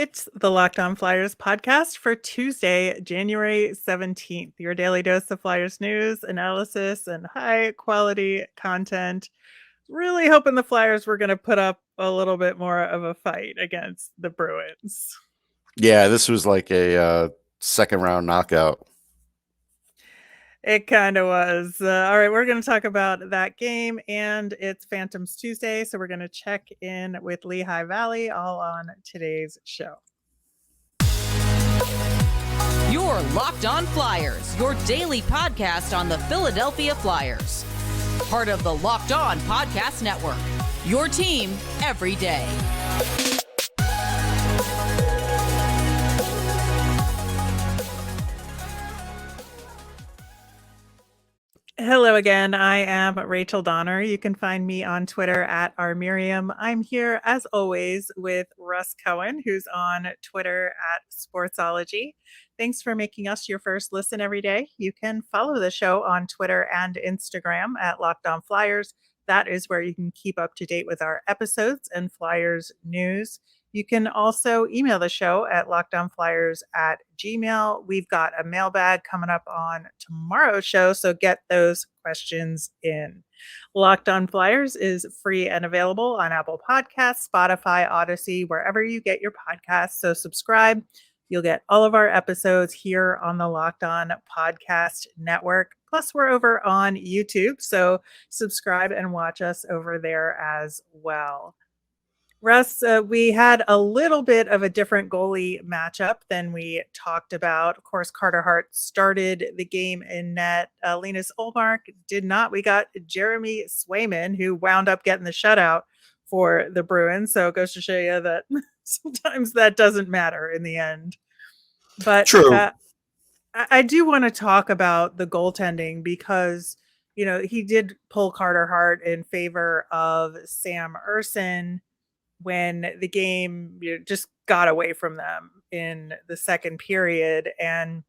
It's the Locked On Flyers podcast for Tuesday, January 17th. Your daily dose of Flyers news, analysis, and high quality content. Really hoping the Flyers were going to put up a little bit more of a fight against the Bruins. Yeah, this was like a second round knockout. It kind of was. All right, we're going to talk about that game, and it's Phantoms Tuesday, so we're going to check in with Lehigh Valley all on today's show. You're Locked On Flyers, your daily podcast on the Philadelphia Flyers. Part of the Locked On Podcast Network, your team every day. Hello again. I am Rachel Donner. You can find me on Twitter at rmiriam. I'm here, as always, with Russ Cohen, who's on Twitter at Sportsology. Thanks for making us your first listen every day. You can follow the show on Twitter and Instagram at Locked On Flyers. That is where you can keep up to date with our episodes and Flyers news. You can also email the show at lockedonflyers@gmail.com. We've got a mailbag coming up on tomorrow's show, so get those questions in. Locked On Flyers is free and available on Apple Podcasts, Spotify, Odyssey, wherever you get your podcasts. So subscribe. You'll get all of our episodes here on the Locked On Podcast Network. Plus, we're over on YouTube, so subscribe and watch us over there as well. Russ, we had a little bit of a different goalie matchup than we talked about. Of course, Carter Hart started the game in net. Linus Ullmark did not. We got Jeremy Swayman, who wound up getting the shutout for the Bruins. So it goes to show you that sometimes that doesn't matter in the end. But True. I do want to talk about the goaltending because, you know, he did pull Carter Hart in favor of Sam Ersson when the game just got away from them in the second period. And,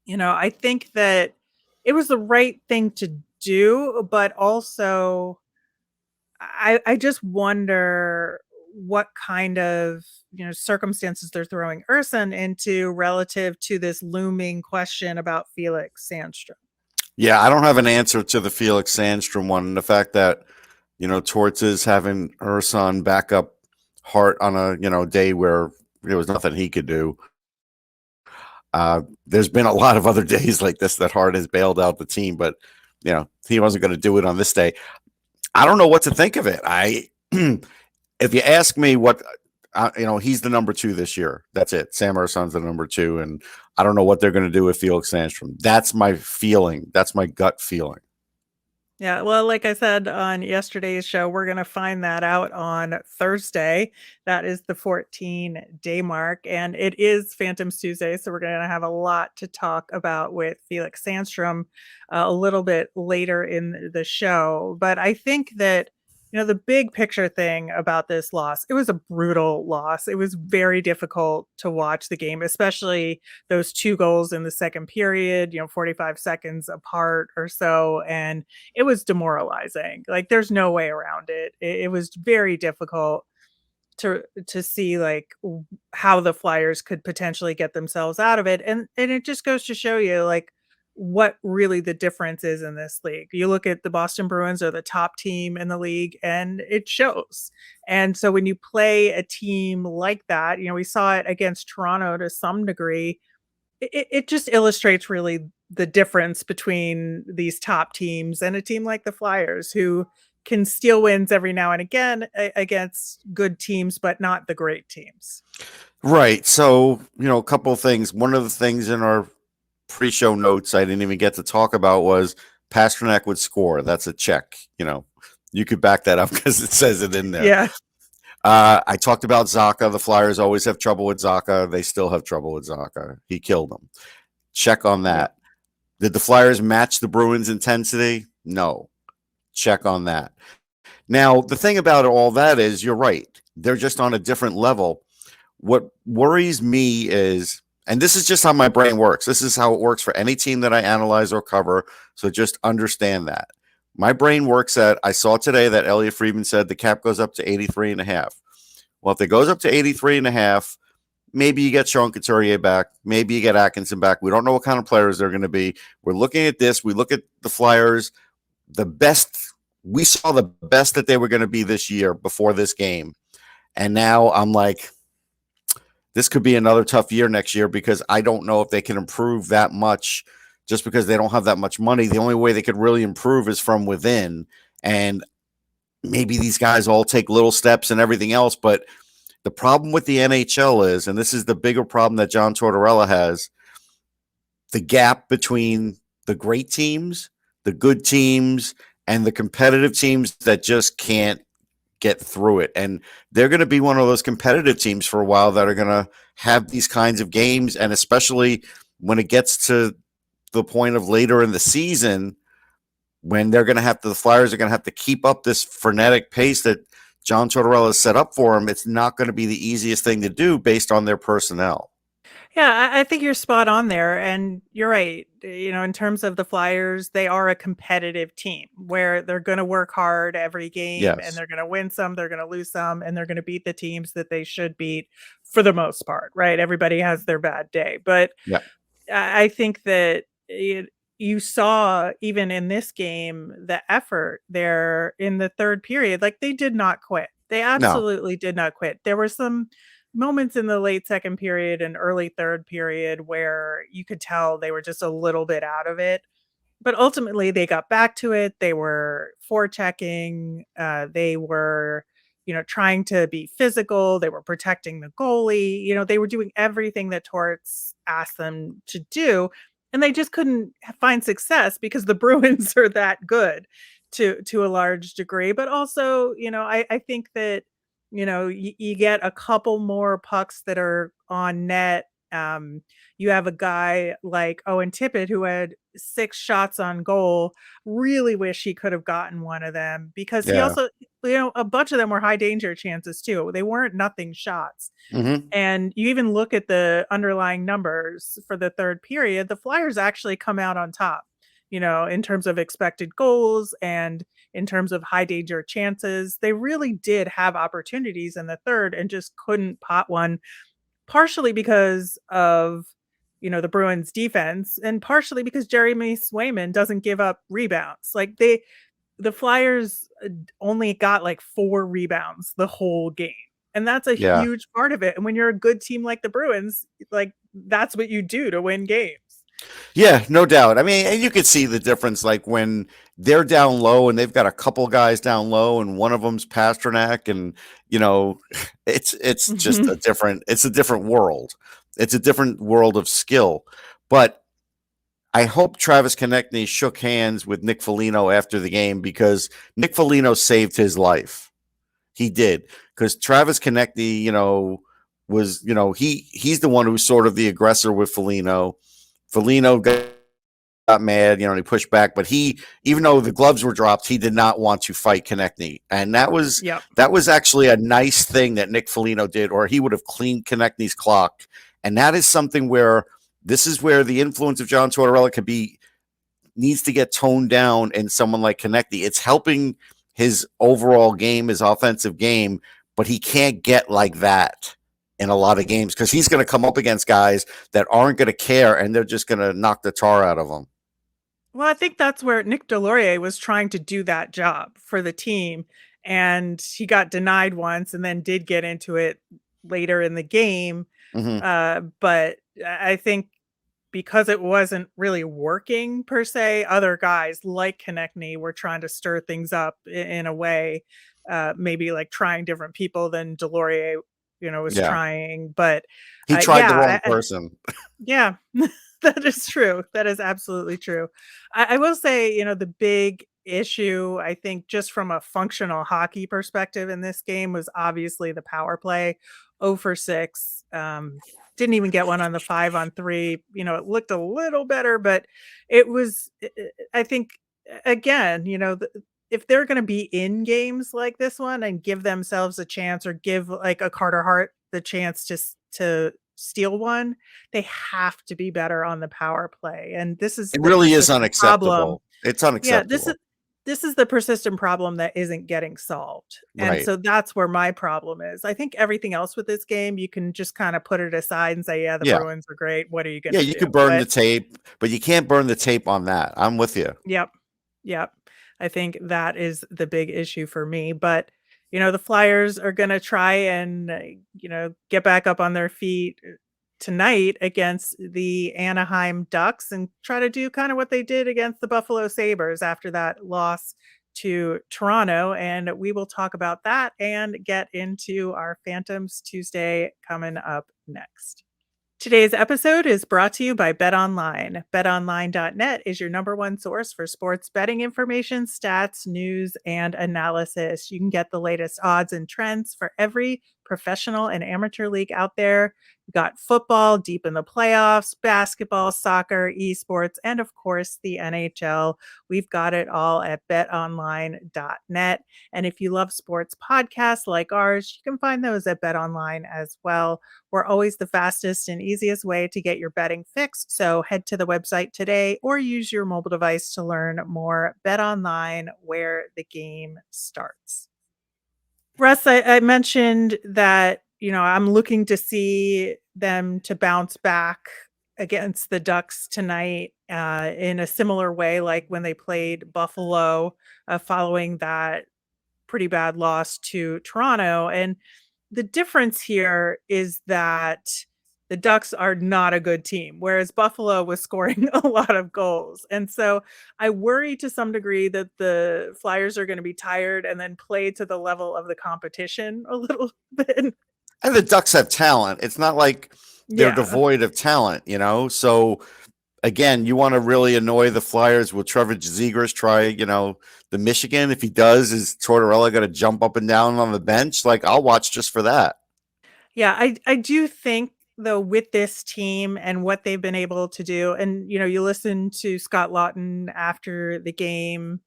you know, I think that it was the right thing to do, but also I just wonder what kind of, circumstances they're throwing Ersson into relative to this looming question about Felix Sandstrom. Yeah, I don't have an answer to the Felix Sandstrom one. And the fact that, Torts is having Ersson back up Hart on a, day where there was nothing he could do. There's been a lot of other days like this that Hart has bailed out the team, but, he wasn't going to do it on this day. I don't know what to think of it. If you ask me what, he's the number 2 this year. That's it. Sam Ersson's the number 2. And I don't know what they're going to do with Felix Sandstrom. That's my feeling. That's my gut feeling. Yeah, well, like I said on yesterday's show, we're going to find that out on Thursday. That is the 14-day mark, and it is Phantoms Tuesday, so we're going to have a lot to talk about with Felix Sandstrom a little bit later in the show. But I think that, the big picture thing about this loss, it was a brutal loss. It was very difficult to watch the game, especially those 2 goals in the second period, 45 seconds apart or so. And it was demoralizing. Like, there's no way around it. It was very difficult to see like how the Flyers could potentially get themselves out of it. And it just goes to show you like what really the difference is in this league. You look at the Boston Bruins are the top team in the league and it shows. And so when you play a team like that, we saw it against Toronto to some degree. It just illustrates really the difference between these top teams and a team like the Flyers who can steal wins every now and again against good teams, but not the great teams. Right. So, a couple of things. One of the things in our pre-show notes I didn't even get to talk about was Pastrnak would score. That's a check. You could back that up because it says it in there. Yeah. I talked about Zacha. The Flyers always have trouble with Zacha. They still have trouble with Zacha. He killed them. Check on that. Did the Flyers match the Bruins' intensity? No. Check on that. Now, the thing about all that is you're right. They're just on a different level. What worries me is, and this is just how my brain works. This is how it works for any team that I analyze or cover. So just understand that. My brain works at, I saw today that Elliot Friedman said the cap goes up to 83.5. Well, if it goes up to 83.5, maybe you get Sean Couturier back. Maybe you get Atkinson back. We don't know what kind of players they're going to be. We're looking at this. We look at the Flyers, the best. We saw the best that they were going to be this year before this game. And now I'm like, this could be another tough year next year because I don't know if they can improve that much just because they don't have that much money. The only way they could really improve is from within. And maybe these guys all take little steps and everything else. But the problem with the NHL is, and this is the bigger problem that John Tortorella has, the gap between the great teams, the good teams, and the competitive teams that just can't get through it. And they're going to be one of those competitive teams for a while that are going to have these kinds of games. And especially when it gets to the point of later in the season, when they're going to have to, the Flyers are going to have to keep up this frenetic pace that John Tortorella has set up for them. It's not going to be the easiest thing to do based on their personnel. Yeah, I think you're spot on there. And you're right. In terms of the Flyers, they are a competitive team where they're going to work hard every game and they're going to win some, they're going to lose some, and they're going to beat the teams that they should beat for the most part, right? Everybody has their bad day. But I think that you saw even in this game, the effort there in the third period, like they did not quit. They absolutely did not quit. There were some moments in the late second period and early third period where you could tell they were just a little bit out of it. But ultimately they got back to it. They were forechecking. They were, trying to be physical. They were protecting the goalie. They were doing everything that Torts asked them to do. And they just couldn't find success because the Bruins are that good to a large degree. But also, I think that, you get a couple more pucks that are on net. You have a guy like Owen Tippett who had 6 shots on goal. Really wish he could have gotten one of them because he also, a bunch of them were high danger chances too. They weren't nothing shots. Mm-hmm. And you even look at the underlying numbers for the third period, the Flyers actually come out on top, in terms of expected goals and in terms of high danger chances. They really did have opportunities in the third and just couldn't pot one, partially because of, the Bruins defense and partially because Jeremy Swayman doesn't give up rebounds. Like the Flyers only got like 4 rebounds the whole game. And that's a huge part of it. And when you're a good team like the Bruins, like that's what you do to win games. Yeah, no doubt. I mean, and you could see the difference, like when they're down low and they've got a couple guys down low, and one of them's Pasternak, and it's just a different world. It's a different world of skill. But I hope Travis Konechny shook hands with Nick Foligno after the game because Nick Foligno saved his life. He did, because Travis Konechny, was he's the one who's sort of the aggressor with Foligno. Foligno got mad, he pushed back, but even though the gloves were dropped, he did not want to fight Konechny. And that was actually a nice thing that Nick Foligno did, or he would have cleaned Konechny's clock. And that is something where this is where the influence of John Tortorella needs to get toned down in someone like Konechny. It's helping his overall game, his offensive game, but he can't get like that in a lot of games because he's going to come up against guys that aren't going to care and they're just going to knock the tar out of him. Well, I think that's where Nick Delorier was trying to do that job for the team, and he got denied once and then did get into it later in the game. Mm-hmm. But I think because it wasn't really working per se, other guys like Konechny were trying to stir things up in a way, maybe like trying different people than Delorier was trying, but he tried the wrong person. Yeah, that is true. That is absolutely true. I will say, the big issue, I think, just from a functional hockey perspective in this game was obviously the power play. 0 for 6. Didn't even get one on the 5-on-3. It looked a little better, but it was, I think, again, if they're going to be in games like this one and give themselves a chance, or give like a Carter Hart the chance to steal one, they have to be better on the power play. And this is really is unacceptable. Problem. It's unacceptable. Yeah, this is the persistent problem that isn't getting solved. And Right. so that's where my problem is. I think everything else with this game, you can just kind of put it aside and say, yeah, the Yeah. Bruins are great. What are you going Yeah, to you do? could burn the But tape, but you can't burn the tape on that. I'm with you. yep. Yep. I think that is the big issue for me. But, the Flyers are going to try and, get back up on their feet tonight against the Anaheim Ducks and try to do kind of what they did against the Buffalo Sabres after that loss to Toronto. And we will talk about that and get into our Phantoms Tuesday coming up next. Today's episode is brought to you by BetOnline. BetOnline.net is your number one source for sports betting information, stats, news, and analysis. You can get the latest odds and trends for every professional and amateur league out there. You got football deep in the playoffs, basketball, soccer, esports, and of course the NHL. We've got it all at betonline.net. And if you love sports podcasts like ours, you can find those at BetOnline as well. We're always the fastest and easiest way to get your betting fix. So head to the website today or use your mobile device to learn more. Bet online, where the game starts. Russ, I mentioned that, I'm looking to see them to bounce back against the Ducks tonight in a similar way, like when they played Buffalo following that pretty bad loss to Toronto. And the difference here is that the Ducks are not a good team, whereas Buffalo was scoring a lot of goals. And so I worry to some degree that the Flyers are going to be tired and then play to the level of the competition a little bit. And the Ducks have talent. It's not like they're Yeah. devoid of talent, So again, you want to really annoy the Flyers. Will Trevor Zegras try, the Michigan? If he does, is Tortorella going to jump up and down on the bench? Like, I'll watch just for that. Yeah, I do think though with this team and what they've been able to do, and you listen to Scott Lawton after the game,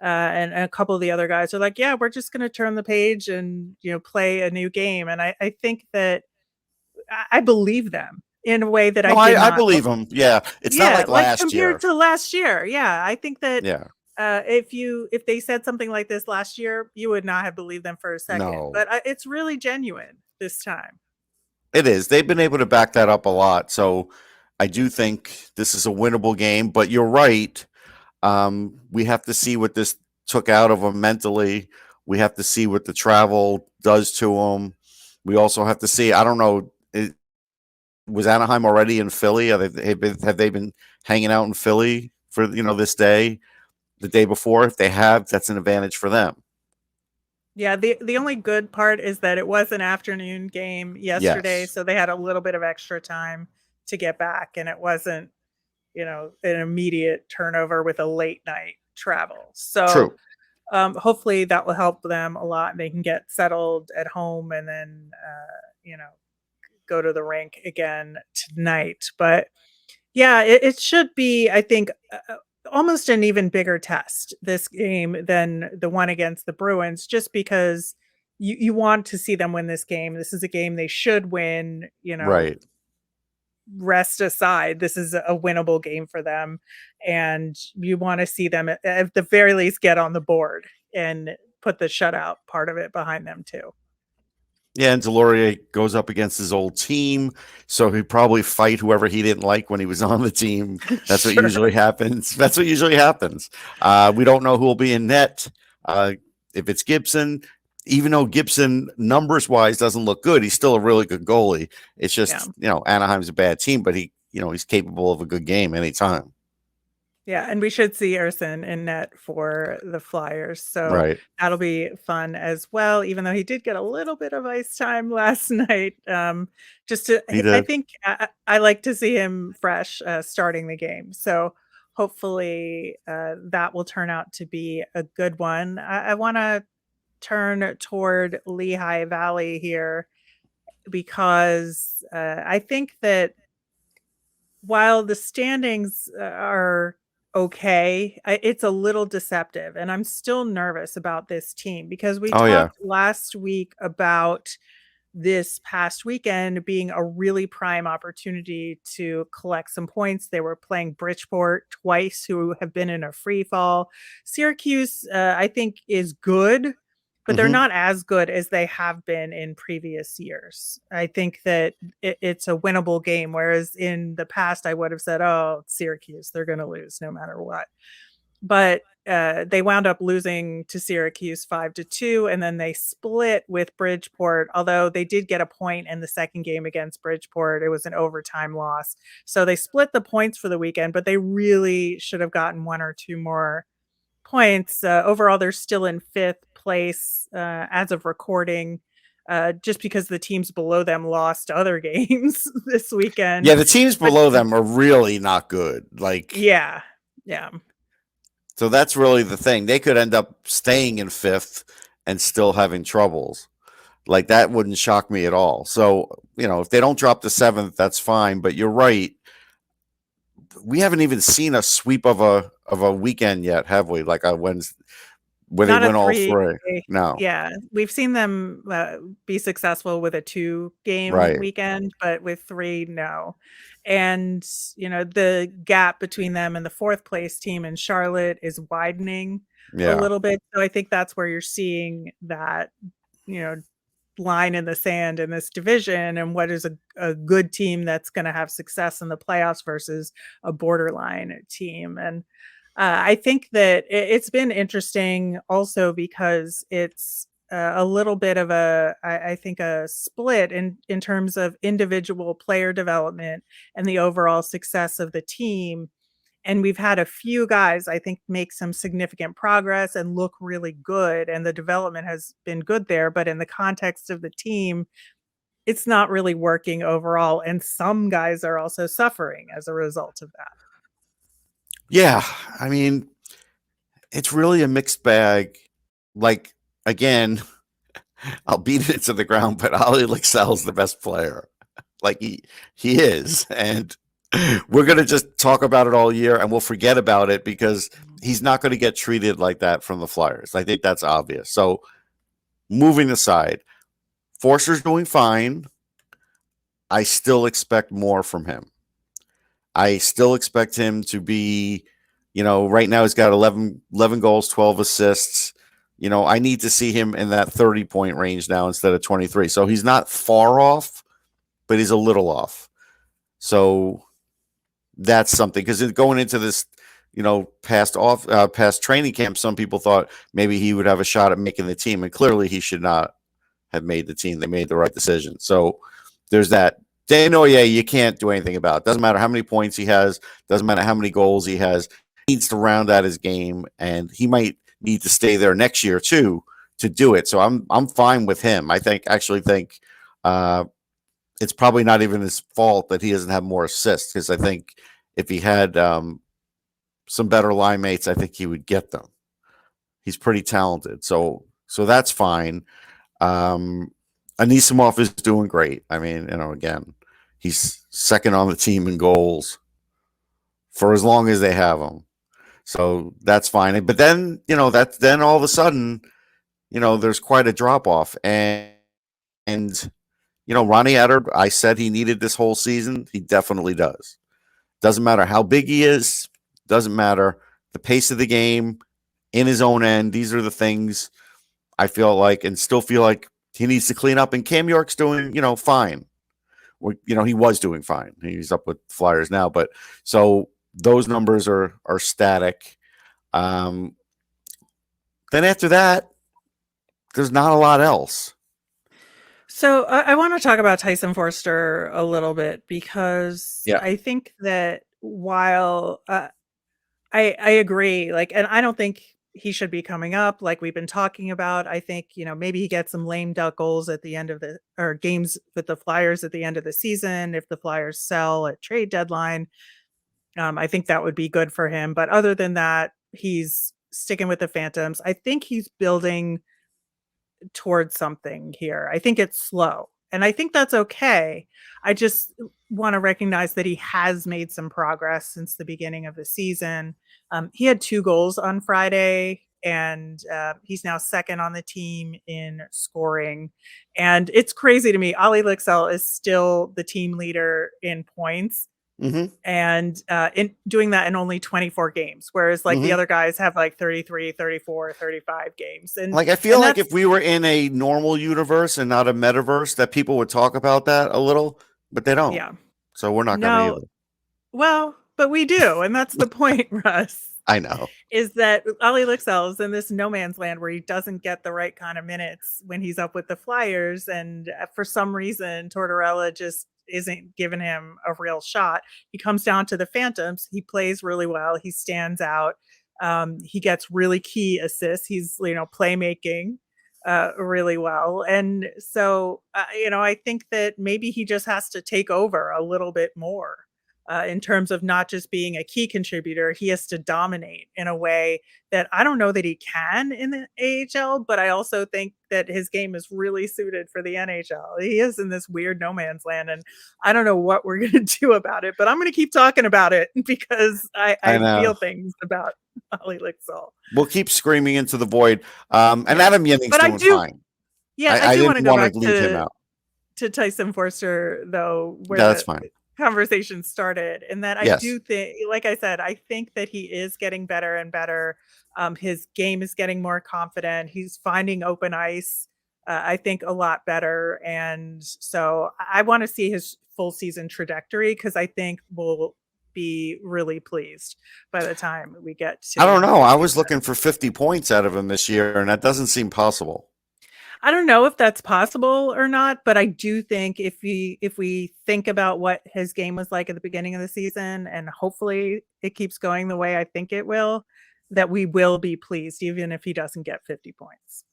and a couple of the other guys are like, yeah, we're just going to turn the page and play a new game, and I think that I believe them in a way that I No, did I not. believe him. Yeah, it's not Yeah, like like last year. compared to last year. Yeah, I think that Yeah, if they said something like this last year, you would not have believed them for a second. no, But it's really genuine this time. it is. They've been able to back that up a lot. So I do think this is a winnable game. But you're right. We have to see what this took out of them mentally. We have to see what the travel does to them. We also have to see. I don't know. Was Anaheim already in Philly? Have they been hanging out in Philly for this day, the day before? If they have, that's an advantage for them. Yeah, the only good part is that it was an afternoon game yesterday, Yes. so they had a little bit of extra time to get back, and it wasn't, an immediate turnover with a late night travel. So True. hopefully that will help them a lot, and they can get settled at home and then go to the rink again tonight. But yeah, it should be, I think, almost an even bigger test this game than the one against the Bruins, just because you want to see them win this game. This is a game they should win, Right. rest aside. This is a winnable game for them. And you want to see them at the very least get on the board and put the shutout part of it behind them too. Yeah, and Delorier goes up against his old team, so he'd probably fight whoever he didn't like when he was on the team. That's what usually happens. That's what usually happens. We don't know who will be in net. If it's Gibson, even though Gibson numbers-wise doesn't look good, he's still a really good goalie. It's just, Anaheim's a bad team, but he's capable of a good game anytime. Yeah, and we should see Erson in net for the Flyers, so Right. that'll be fun as well, even though he did get a little bit of ice time last night. I think I like to see him fresh starting the game, so hopefully that will turn out to be a good one. I want to turn toward Lehigh Valley here because I think that while the standings are okay, it's a little deceptive, and I'm still nervous about this team because we talked last week about this past weekend being a really prime opportunity to collect some points. They were playing Bridgeport twice, who have been in a free fall. Syracuse, I think, is good, but they're not as good as they have been in previous years. I think that it's a winnable game, whereas in the past I would have said, oh, Syracuse, they're going to lose no matter what. But they wound up losing to Syracuse 5-2, and then they split with Bridgeport, although they did get a point in the second game against Bridgeport. It was an overtime loss. So they split the points for the weekend, but they really should have gotten one or two more points. Overall, they're still in fifth place as of recording, just because the teams below them lost other games this weekend. Yeah, the teams below them are really not good. Like, yeah. So that's really the thing. They could end up staying in fifth and still having troubles. Like, that wouldn't shock me at all. So, if they don't drop to seventh, that's fine. But you're right. We haven't even seen a sweep of a weekend yet, have we? Like a Wednesday where they win all three. No. Yeah, we've seen them be successful with a 2-game weekend, but with 3, no. And the gap between them and the fourth place team in Charlotte is widening a little bit. So I think that's where you're seeing that line in the sand in this division, and what is a good team that's going to have success in the playoffs versus a borderline team. And I think that it's been interesting also because it's a little bit of I think a split in terms of individual player development and the overall success of the team. And we've had a few guys, I think, make some significant progress and look really good. And the development has been good there. But in the context of the team, it's not really working overall. And some guys are also suffering as a result of that. Yeah. I mean, it's really a mixed bag. Like, again, I'll beat it to the ground, but Ali Lixell's the best player. Like, he is. And we're going to just talk about it all year, and we'll forget about it because he's not going to get treated like that from the Flyers. I think that's obvious. So, moving aside, Foerster's doing fine. I still expect more from him. I still expect him to be, right now he's got 11 goals, 12 assists. I need to see him in that 30-point range now instead of 23. So he's not far off, but he's a little off. So that's something, because going into this, past training camp, some people thought maybe he would have a shot at making the team, and clearly he should not have made the team. They made the right decision. So there's that. Desnoyers, you can't do anything about. Doesn't matter how many points he has. Doesn't matter how many goals he has. He needs to round out his game, and he might need to stay there next year too to do it. So I'm fine with him. I actually think it's probably not even his fault that he doesn't have more assists, because I think if he had some better line mates, I think he would get them. He's pretty talented. So that's fine. Anisimov is doing great. I mean, again, he's second on the team in goals for as long as they have him. So that's fine. But then, then all of a sudden, there's quite a drop off. And Ronnie Etter, I said he needed this whole season. He definitely does. Doesn't matter how big he is. Doesn't matter the pace of the game in his own end. These are the things I feel like, and still feel like, he needs to clean up. And Cam York's doing, fine. He was doing fine. He's up with Flyers now. But so those numbers are static. Then after that, there's not a lot else. So I want to talk about Tyson Foerster a little bit, because I think that while I agree, and I don't think he should be coming up like we've been talking about. I think, maybe he gets some lame duck goals at the end of games with the Flyers at the end of the season. If the Flyers sell at trade deadline, I think that would be good for him. But other than that, he's sticking with the Phantoms. I think he's building towards something here. I think it's slow, and I think that's okay. I just want to recognize that he has made some progress since the beginning of the season. He had 2 goals on Friday and he's now second on the team in scoring. And it's crazy to me. Ollie Lixell is still the team leader in points. Mm-hmm. And in doing that in only 24 games, whereas like the other guys have like 33, 34, 35 games. And like, I feel like if we were in a normal universe and not a metaverse, that people would talk about that a little, but they don't. Yeah. So we're not going to either. Well, but we do. And that's the point, Russ. I know. Is that Ollie Lixell is in this no man's land where he doesn't get the right kind of minutes when he's up with the Flyers. And for some reason, Tortorella just isn't giving him a real shot. He comes down to the Phantoms. He plays really well. He stands out. He gets really key assists. He's, playmaking really well. And so, I think that maybe he just has to take over a little bit more. In terms of not just being a key contributor, he has to dominate in a way that I don't know that he can in the AHL, but I also think that his game is really suited for the NHL. He is in this weird no man's land, and I don't know what we're going to do about it, but I'm going to keep talking about it because I feel things about Ollie Lixell. We'll keep screaming into the void. And Adam Yenning's doing fine. Yeah, I do want to go back leave him out. to Tyson Foerster, though, where that's fine. Conversation started, and that I do think, like I said, I think that he is getting better and better. His game is getting more confident. He's finding open ice, I think, a lot better. And so I want to see his full season trajectory, because I think we'll be really pleased by the time we get to. I don't know. I was looking for 50 points out of him this year, and that doesn't seem possible. I don't know if that's possible or not, but I do think if we think about what his game was like at the beginning of the season, and hopefully it keeps going the way I think it will, that we will be pleased, even if he doesn't get 50 points.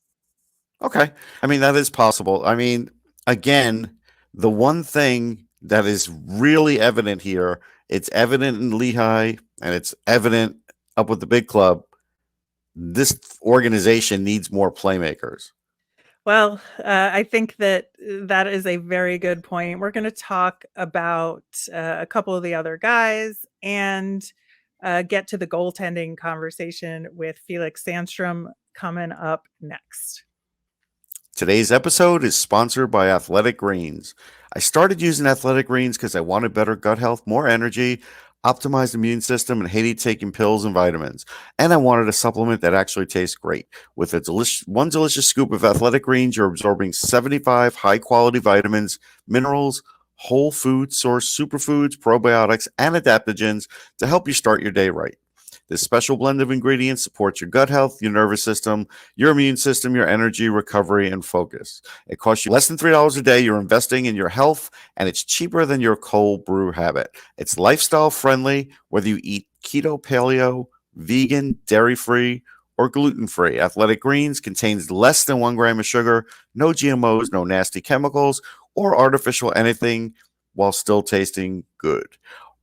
Okay. I mean, that is possible. I mean, again, the one thing that is really evident here, it's evident in Lehigh and it's evident up with the big club. This organization needs more playmakers. Well, I think that is a very good point. We're going to talk about a couple of the other guys and get to the goaltending conversation with Felix Sandstrom coming up next. Today's episode is sponsored by Athletic Greens. I started using Athletic Greens because I wanted better gut health, more energy, optimized immune system, and hated taking pills and vitamins. And I wanted a supplement that actually tastes great. With one delicious scoop of Athletic Greens, you're absorbing 75 high-quality vitamins, minerals, whole food source superfoods, probiotics, and adaptogens to help you start your day right. This special blend of ingredients supports your gut health, your nervous system, your immune system, your energy, recovery, and focus. It costs you less than $3 a day. You're investing in your health, and it's cheaper than your cold brew habit. It's lifestyle friendly, whether you eat keto, paleo, vegan, dairy-free, or gluten-free. Athletic Greens contains less than 1 gram of sugar, no GMOs, no nasty chemicals, or artificial anything, while still tasting good.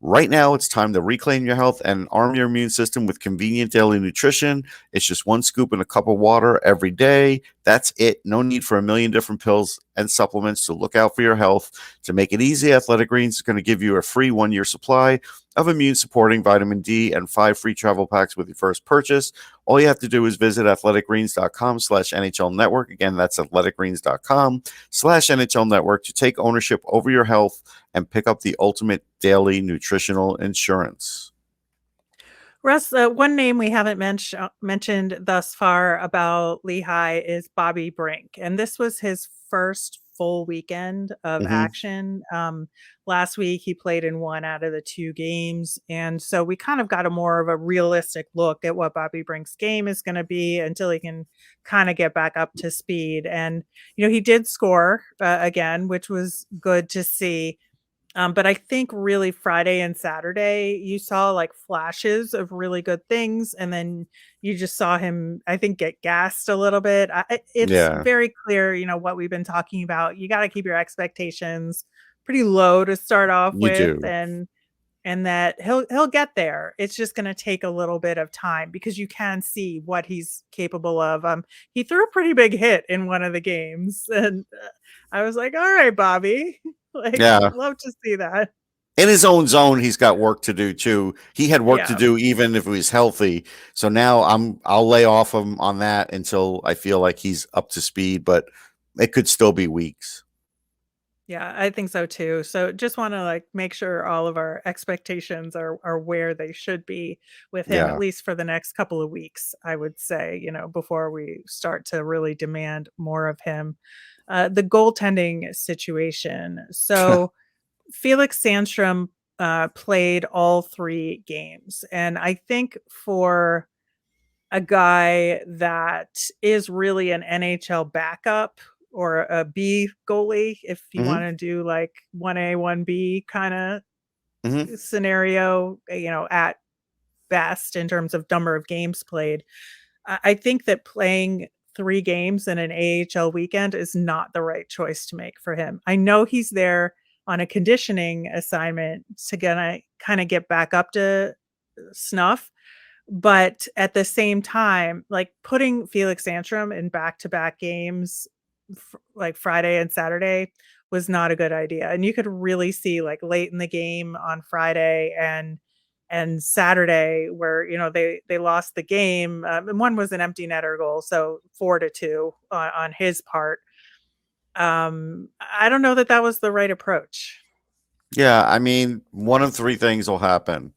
Right now, it's time to reclaim your health and arm your immune system with convenient daily nutrition. It's just 1 scoop in a cup of water every day. That's it. No need for a million different pills and supplements to look out for your health. To make it easy, Athletic Greens is going to give you a free 1-year supply of immune-supporting vitamin D and 5 free travel packs with your first purchase. All you have to do is visit athleticgreens.com/NHL Network. Again, that's athleticgreens.com/NHL Network to take ownership over your health and pick up the ultimate daily nutritional insurance. Russ, one name we haven't mentioned thus far about Lehigh is Bobby Brink. And this was his first full weekend of action. Last week, he played in 1 out of the 2 games. And so we kind of got a more of a realistic look at what Bobby Brink's game is going to be until he can kind of get back up to speed. And, he did score again, which was good to see. But I think really Friday and Saturday, you saw like flashes of really good things. And then you just saw him, I think, get gassed a little bit. It's very clear, what we've been talking about. You got to keep your expectations pretty low to start off with. And that he'll get there. It's just going to take a little bit of time because you can see what he's capable of. He threw a pretty big hit in one of the games. And I was like, all right, Bobby. I'd love to see that. in his own zone, he's got work to do too. He had work to Yeah. do even if he was healthy. So now I'll lay off him on that until I feel like he's up to speed, but it could still be weeks. Yeah, I think so too. So just want to like make sure all of our expectations are where they should be with him, at Yeah. least for the next couple of weeks, I would say, before we start to really demand more of him. The goaltending situation. So Felix Sandstrom played all 3 games. And I think for a guy that is really an NHL backup or a B goalie, if you hmm want to do like 1A, 1B kind of hmm scenario, at best in terms of number of games played. I think that playing 3 games in an AHL weekend is not the right choice to make for him. I know he's there on a conditioning assignment to kind of get back up to snuff. But at the same time, like putting Felix Sandstrom in back-to-back games, like Friday and Saturday, was not a good idea. And you could really see like late in the game on Friday and Saturday where they lost the game. And one was an empty netter goal, so 4-2 on his part. I don't know that was the right approach. Yeah. I mean, one of 3 things will happen.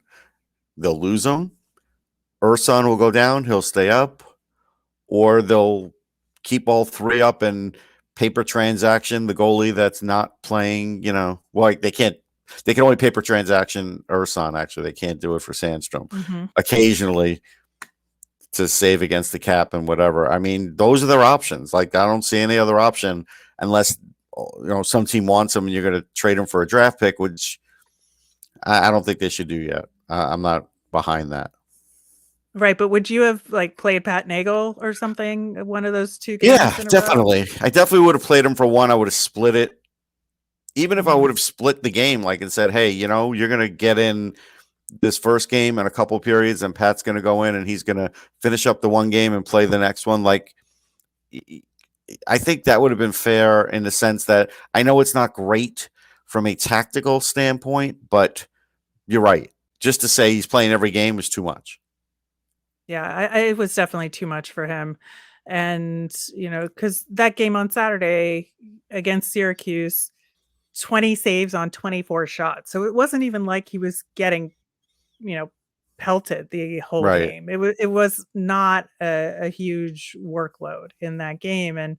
They'll lose him. Urson will go down. He'll stay up. Or they'll keep all 3 up and paper transaction the goalie that's not playing, they can't. They can only paper transaction Urson, actually. They can't do it for Sandstrom. Mm-hmm. Occasionally to save against the cap and whatever. I mean, those are their options. Like, I don't see any other option unless, some team wants them and you're going to trade them for a draft pick, which I don't think they should do yet. I'm not behind that. Right, but would you have like played Pat Nagel or something one of those 2 games? Yeah, in a row? definitely. I definitely would have played him for one. I would have split it. Even if I Mhm. would have split the game, like, and said, hey, you're going to get in this first game in a couple periods and Pat's going to go in and he's going to finish up the one game and play the next one. Like, I think that would have been fair in the sense that I know it's not great from a tactical standpoint, but you're right. Just to say he's playing every game was too much. Yeah, it was definitely too much for him. And, because that game on Saturday against Syracuse, 20 saves on 24 shots. So it wasn't even like he was getting, pelted the whole Right. game. It was not a huge workload in that game. And,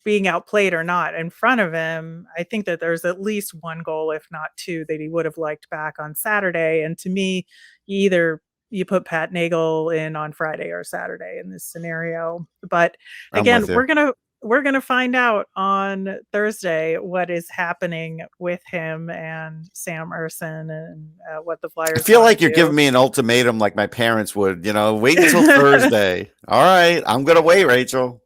being outplayed or not in front of him, I think that there's at least 1 goal, if not 2, that he would have liked back on Saturday. And to me, you put Pat Nagel in on Friday or Saturday in this scenario. But I'm again, with you. we're gonna find out on Thursday what is happening with him and Sam Urson and what the Flyers. I feel wanna like you're do. giving me an ultimatum like my parents would, wait until Thursday. All right. I'm going to wait, Rachel.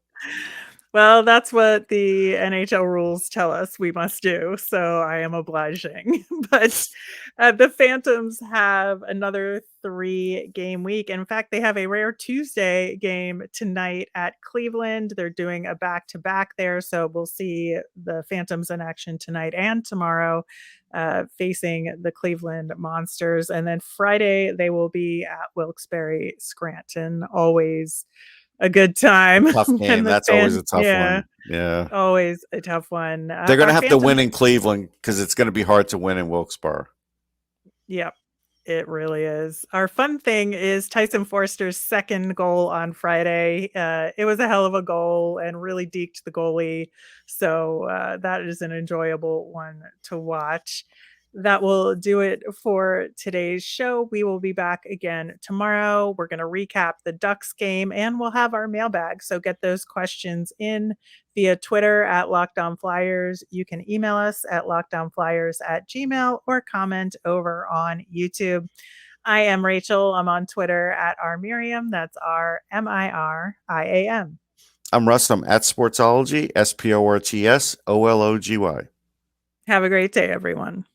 Well, that's what the NHL rules tell us we must do, so I am obliging. But the Phantoms have another 3-game week. In fact, they have a rare Tuesday game tonight at Cleveland. They're doing a back-to-back there, so we'll see the Phantoms in action tonight and tomorrow, facing the Cleveland Monsters. And then Friday, they will be at Wilkes-Barre Scranton. Always a good time. Tough when game. the That's always a tough yeah, one. Yeah. always a tough one. They're going Our to have to Phantoms, win in Cleveland because it's going to be hard to win in Wilkes-Barre. Yep, it really is. Our fun thing is Tyson Foerster's 2nd goal on Friday. It was a hell of a goal and really deked the goalie. So that is an enjoyable one to watch. That will do it for today's show. We will be back again tomorrow. We're going to recap the Ducks game and we'll have our mailbag. So get those questions in via Twitter at Locked On Flyers. You can email us at lockedonflyers@gmail.com or comment over on YouTube. I am Rachel. I'm on Twitter at rmiriam. That's RMIRIAM. I'm Russ. I'm at Sportsology, SPORTSOLOGY. Have a great day, everyone.